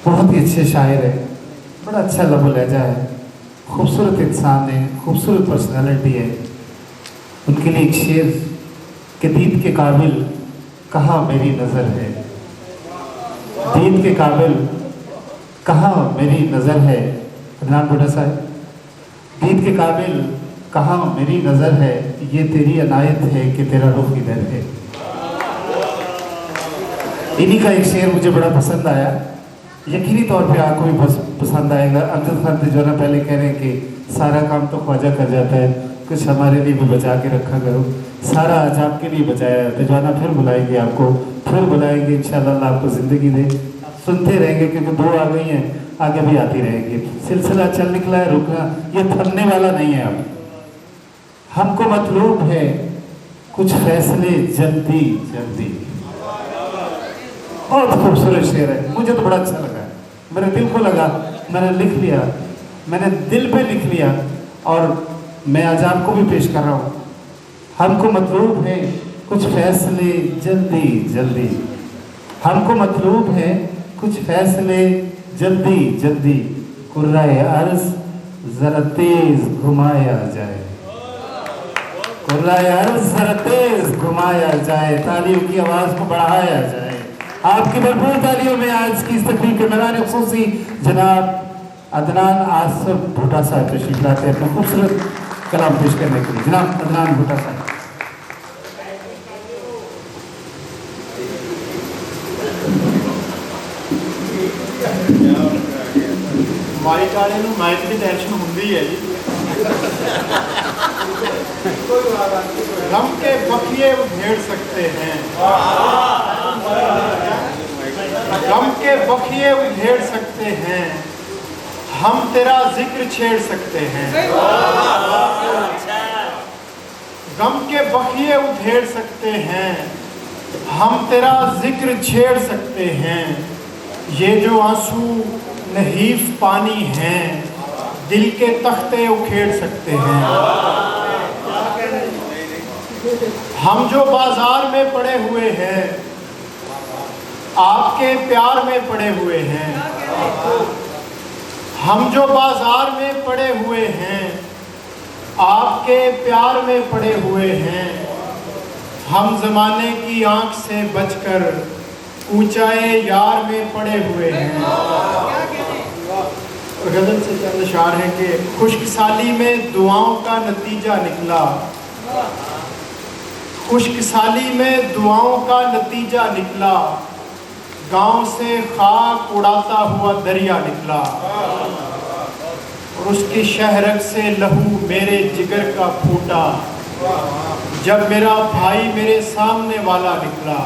बहुत ही अच्छे शायर है, बड़ा अच्छा लबो लहजा है, खूबसूरत इंसान है, खूबसूरत पर्सनालिटी है। उनके लिए एक शेर कि दीद के काबिल कहाँ मेरी नज़र है, दीद के काबिल कहाँ मेरी नज़र है। अदनान भुट्टा साहब, दीद के काबिल कहाँ मेरी नज़र है, ये तेरी अनायत है कि तेरा रुख इधर है। इन्हीं का एक शेर मुझे बड़ा पसंद आया, यकीनी तौर पे आपको भी पसंद आएगा। अमजद खान तिजोरा पहले कह रहे हैं कि सारा काम तो ख्वाजा कर जाता है, कुछ हमारे लिए भी बचा के रखा करो। सारा आज आपके लिए बचाया है। तिजोरा फिर बुलाएंगे आपको, फिर बुलाएंगे इंशाल्लाह, अल्लाह आपको ज़िंदगी दे। सुनते रहेंगे क्योंकि दो आ गई हैं, आगे भी आती रहेंगी। सिलसिला चल निकला है, रुकना ये थमने वाला नहीं है। अब हमको मतलूब है कुछ फैसले जल्दी जल्दी। बहुत खूबसूरत शेर है, मुझे तो बड़ा अच्छा लगा, मेरे दिल को लगा, मैंने लिख लिया, मैंने दिल पे लिख लिया और मैं आज आपको भी पेश कर रहा हूँ। हमको मतलूब है कुछ फैसले जल्दी जल्दी, हमको मतलूब है कुछ फैसले जल्दी जल्दी, कुर्राए अर्ज़ ज़रा तेज़ घुमाया जाए, कुर्राए अर्ज़ ज़रा तेज़ घुमाया जाए, तालियों की आवाज़ को बढ़ाया जाए। आपकी भरपूर तालियों में आज की इस तकरीब के मेहमान ख़ुसूसी जनाब अदनान आसिफ भुट्टा साहब तशरीफ लाते हैं अपना खूबसूरत कलाम पेश करने के लिए। जनाब अदनान भुट्टा साहब। माइक वाले ਨੂੰ ਮਾਈਕ ਦੀ ਟੈਨਸ਼ਨ ਹੁੰਦੀ ਹੈ ਜੀ। गम के बखिए उधेड़ सकते हैं, गम के बखिए उधेड़ सकते हैं, हम तेरा जिक्र छेड़ सकते हैं। गम के बखिए उधेड़ सकते हैं, हम तेरा जिक्र छेड़ सकते हैं। ये जो आंसू नहीफ पानी हैं, दिल के तख्ते उखेड़ सकते हैं। हम जो बाजार में पड़े हुए हैं, आपके प्यार में पड़े हुए हैं। हम जो बाजार में पड़े हुए हैं, आपके प्यार में पड़े हुए हैं। हम ज़माने की आँख से बचकर ऊंचाए यार में पड़े हुए हैं। गज़ल से चंद अशार हैं कि खुश्कसाली में दुआओं का नतीजा निकला, खुश्कसाली में दुआओं का नतीजा निकला, गांव से खाक उड़ाता हुआ दरिया निकला, और उसकी शहरग से लहू मेरे जिगर का फूटा, जब मेरा भाई मेरे सामने वाला निकला।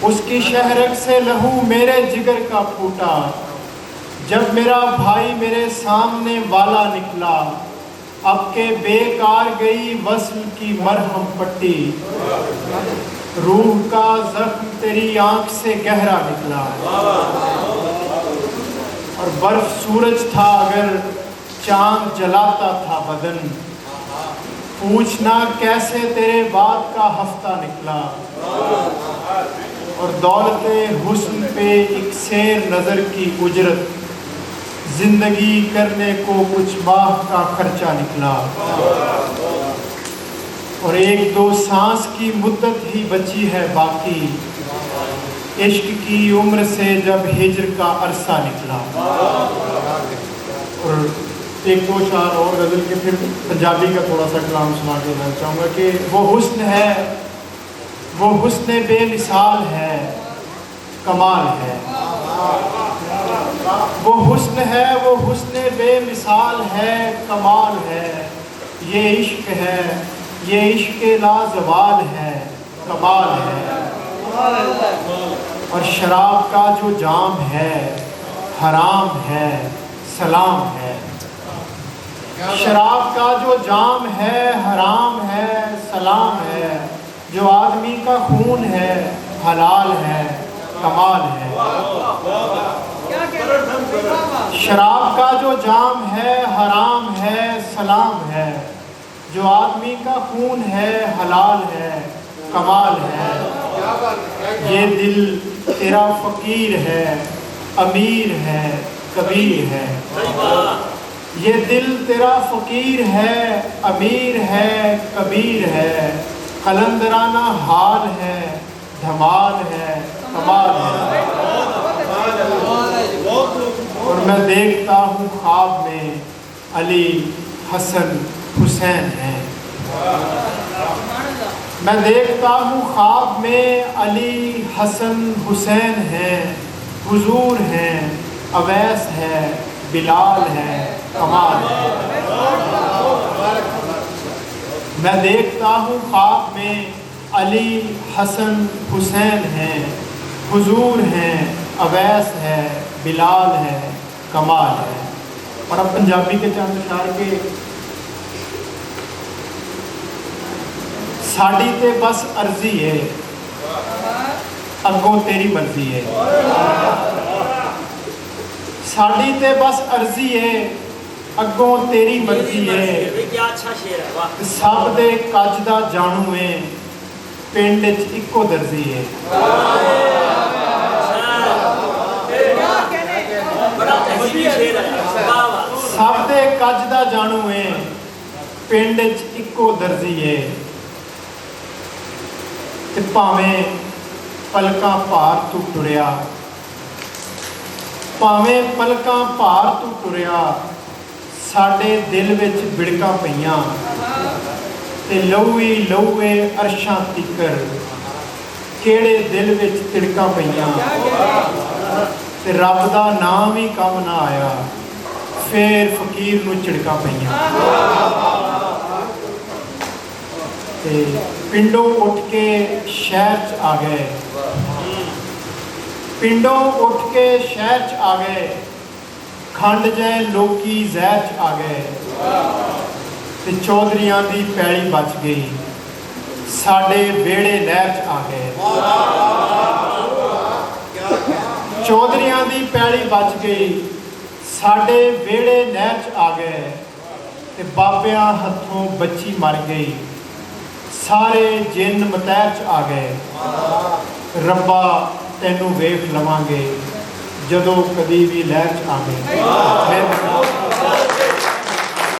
उसकी शहरग से लहू मेरे जिगर का फूटा, जब मेरा भाई मेरे सामने वाला निकला। अब के बेकार गई वस्ल की मरहम पट्टी, रूह का जख्म तेरी आंख से गहरा निकला। और बर्फ सूरज था अगर चांद जलाता था बदन, पूछना कैसे तेरे बाद का हफ्ता निकला। और दौलते हुस्न पे एक शेर नज़र की उजरत, जिंदगी करने को कुछ माह का खर्चा निकला। और एक दो सांस की मुद्दत ही बची है बाकी, इश्क की उम्र से जब हिज्र का अरसा निकला। और एक दो शार और गज़ल के फिर पंजाबी का थोड़ा सा कलाम सुना के मैं चाहूँगा कि वो हुस्न है, वो हुस्न बेमिसाल है, कमाल है। वो हुस्न है, वो हुस्न बेमिसाल है, कमाल है। ये इश्क है, ये इश्क लाजवाल है, कमाल है। और शराब का जो जाम है, हराम है, सलाम है। शराब का जो जाम है, हराम है, सलाम है। जो आदमी का खून है, हलाल है, कमाल है। शराब का जो जाम है, हराम है, सलाम है। जो आदमी का खून है, हलाल है, कमाल है। ये दिल तेरा फ़कीर है, अमीर है, कबीर है। ये दिल तेरा फ़कीर है, अमीर है, कबीर है। कलंदराना हाल है, धमाल है, कमाल है। और मैं देखता हूँ ख्वाब में अली, हसन, हुसैन हैं। मैं देखता हूँ ख्वाब में अली, हसन, हुसैन हैं, हुजूर हैं, अवैस है, बिलाल है, कमाल है। मैं देखता हूँ ख्वाब में अली, हसन, हुसैन हैं, हुजूर हैं, अवैस है, बिलाल है, कमाल है। और अब पंजाबी के चंद अशार के साड़ी ते बस अर्जी है, अगों तेरी मर्जी है। साड़ी ते बस अर्जी है, अगों तेरी मर्जी है। क्या अच्छा शेर है, वाह। सब दे कज दा जानू है, पिंड च इक्को दर्जी है। बड़ा तहसीली शेर है, वाह वाह। सब दे कज दा जानू है, पिंड च इक्को दर्जी है। ते भावें पलकां भार तू टुरिया, भावें पलकां भार तू टुरिया, साडे दिल विच बिड़कां पईयां ते लहू लहूए अरशां तिकर किहड़े दिल विच तिड़कां पईयां ते रब दा नाम ही कम ना आया, फिर फकीर नूं झिड़कां पईयां। ते पिंडों उठ के शहर च आ गए, पिंडों उठ के शहर च आ गए, खंड जै लोकी जहर च आ गए। ते चौधरियां दी पैली बच गई, साडे वेड़े नहर च आ गए। चौधरियां दी पैली बच गई, साडे वेड़े नहर च आ गए। ते बाबियां हत्थों बच्ची मर गई, सारे जिन मतैर च आ गए। रब्बा तैनू वेख लवांगे, जदों कदी भी लहर च आ गए।